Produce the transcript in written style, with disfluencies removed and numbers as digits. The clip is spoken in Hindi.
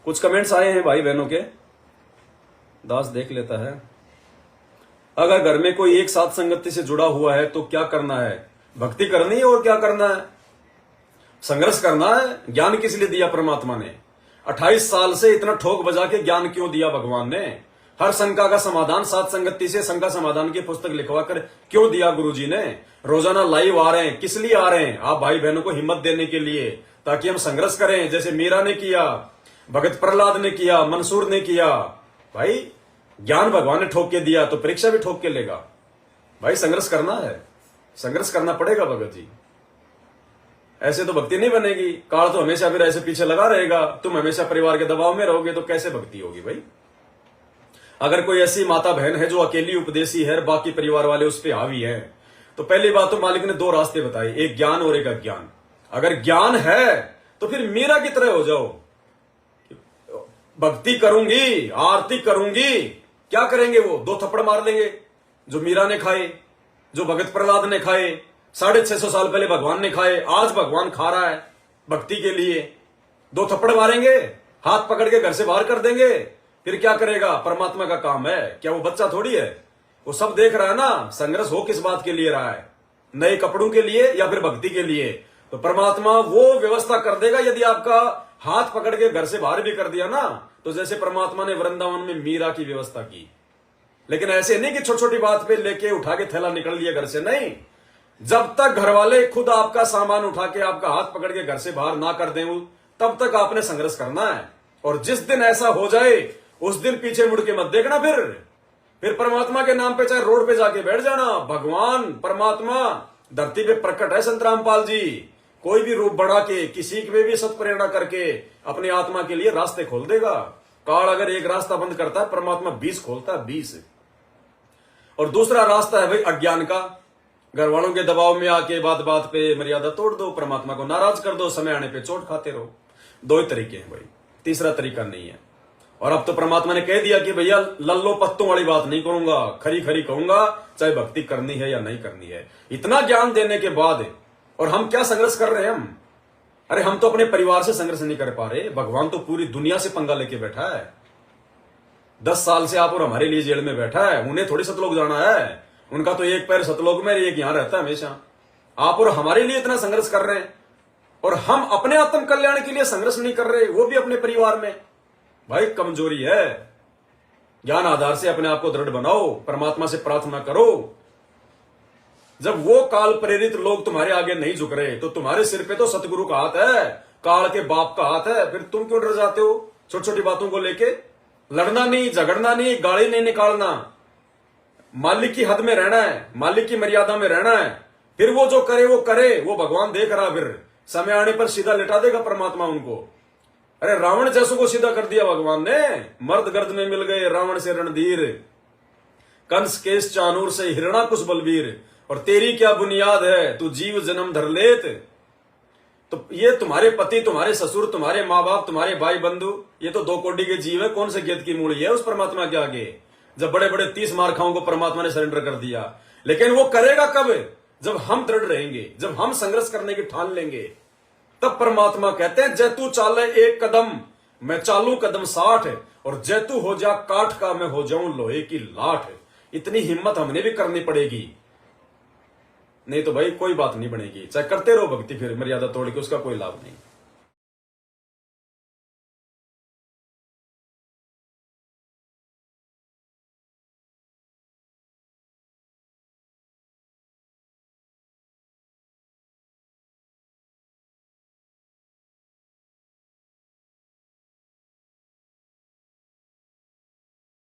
कुछ कमेंट्स आए हैं भाई बहनों के, दास देख लेता है। अगर घर में कोई एक साथ संगति से जुड़ा हुआ है तो क्या करना है? भक्ति करनी है और क्या करना है? संघर्ष करना है। ज्ञान किस लिए दिया परमात्मा ने? 28 साल से इतना ठोक बजा के ज्ञान क्यों दिया भगवान ने? हर शंका का समाधान सात संगति से शंका समाधान की पुस्तक लिखवा कर क्यों दिया गुरुजी ने? रोजाना लाइव आ रहे हैं, किस लिए आ रहे हैं? आप भाई बहनों को हिम्मत देने के लिए, ताकि हम संघर्ष करें, जैसे मीरा ने किया, भगत प्रहलाद ने किया, मंसूर ने किया। भाई ज्ञान भगवान ने ठोक के दिया तो परीक्षा भी ठोक के लेगा। भाई संघर्ष करना है, संघर्ष करना पड़ेगा भगत जी। ऐसे तो भक्ति नहीं बनेगी। काल तो हमेशा फिर ऐसे पीछे लगा रहेगा, तुम हमेशा परिवार के दबाव में रहोगे तो कैसे भक्ति होगी भाई? अगर कोई ऐसी माता बहन है जो अकेली उपदेशी है, बाकी परिवार वाले उस पर हावी हैं, तो पहली बात तो मालिक ने दो रास्ते बताए, एक ज्ञान और एक अज्ञान। अगर ज्ञान है तो फिर मीरा की तरह हो जाओ, भक्ति करूंगी, आरती करूंगी। क्या करेंगे वो? दो थप्पड़ मार लेंगे जो मीरा ने खाए, जो भगत प्रहलाद ने खाए, 650 साल पहले भगवान ने खाए, आज भगवान खा रहा है भक्ति के लिए। दो थप्पड़ मारेंगे, हाथ पकड़ के घर से बाहर कर देंगे, फिर क्या करेगा? परमात्मा का काम है क्या? वो बच्चा थोड़ी है, वो सब देख रहा है ना। संघर्ष हो किस बात के लिए रहा है? नए कपड़ों के लिए या फिर भक्ति के लिए? तो परमात्मा वो व्यवस्था कर देगा। यदि आपका हाथ पकड़ के घर से बाहर भी कर दिया ना, तो जैसे परमात्मा ने वृंदावन में मीरा की व्यवस्था की। लेकिन ऐसे नहीं कि छोटी छोटी बात पे लेके उठा के थैला निकल लिया घर से, नहीं। जब तक घर वाले खुद आपका सामान उठा के आपका हाथ पकड़ के घर से बाहर ना कर दें, तब तक आपने संघर्ष करना है। और जिस दिन ऐसा हो जाए उस दिन पीछे मुड़ के मत देखना। फिर परमात्मा के नाम पे चाहे रोड पे जाके बैठ जाना। भगवान परमात्मा धरती पे प्रकट है संत रामपाल जी। कोई भी रूप बढ़ा के, किसी में भी सत्प्रेरणा करके अपनी आत्मा के लिए रास्ते खोल देगा। काल अगर एक रास्ता बंद करता है, परमात्मा 20 खोलता है, 20। और दूसरा रास्ता है भाई अज्ञान का। घर वालों के दबाव में आके बात बात पे मर्यादा तोड़ दो, परमात्मा को नाराज कर दो, समय आने पे चोट खाते रहो। दो ही तरीके हैं भाई, तीसरा तरीका नहीं है। और अब तो परमात्मा ने कह दिया कि भैया लल्लो पत्तों वाली बात नहीं करूंगा, खरी खरी कहूंगा, चाहे भक्ति करनी है या नहीं करनी है। इतना ज्ञान देने के बाद और हम क्या संघर्ष कर रहे हैं हम? अरे हम तो अपने परिवार से संघर्ष नहीं कर पा रहे, भगवान तो पूरी दुनिया से पंगा लेके बैठा है। 10 साल से आप और हमारे लिए जेल में बैठा है, उन्हें थोड़ी सतलोक जाना है। उनका तो एक पैर सतलोक में, एक यहां रहता है हमेशा। आप और हमारे लिए इतना संघर्ष कर रहे हैं और हम अपने आत्म कल्याण के लिए संघर्ष नहीं कर रहे, वो भी अपने परिवार में। भाई कमजोरी है। ज्ञान आधार से अपने आप को दृढ़ बनाओ, परमात्मा से प्रार्थना करो। जब वो काल प्रेरित लोग तुम्हारे आगे नहीं झुक रहे, तो तुम्हारे सिर पे तो सतगुरु का हाथ है, काल के बाप का हाथ है। फिर तुम क्यों डर जाते हो छोटी छोटी बातों को लेके? लड़ना नहीं, झगड़ना नहीं, गाली नहीं निकालना, मालिक की हद में रहना है, मालिक की मर्यादा में रहना है। फिर वो जो करे वो करे, वो भगवान देख रहा। फिर समय आने पर सीधा लिटा देगा परमात्मा उनको। अरे रावण जैसों को सीधा कर दिया भगवान ने। मर्द गर्द में मिल गए रावण से रणधीर, कंस केस चानूर से हिरणाकुश बलबीर। और तेरी क्या बुनियाद है, तू जीव जन्म धर लेत। तो ये तुम्हारे पति, तुम्हारे ससुर, तुम्हारे माँ बाप, तुम्हारे भाई बंधु, ये तो 2 कोटि के जीव है। कौन से गेद की मूली है उस परमात्मा के आगे? जब बड़े बड़े 30 मार्खाओं को परमात्मा ने सरेंडर कर दिया। लेकिन वो करेगा कब? जब हम दृढ़ रहेंगे, जब हम संघर्ष करने की ठान लेंगे, तब परमात्मा कहते हैं जैतू चाले 1 कदम, मैं चालू कदम 60, और जैतू हो जा काठ का, मैं हो जाऊं लोहे की लाठ। इतनी हिम्मत हमने भी करनी पड़ेगी, नहीं तो भाई कोई बात नहीं बनेगी। चाहे करते रहो भक्ति, फिर मर्यादा तोड़ के उसका कोई लाभ नहीं।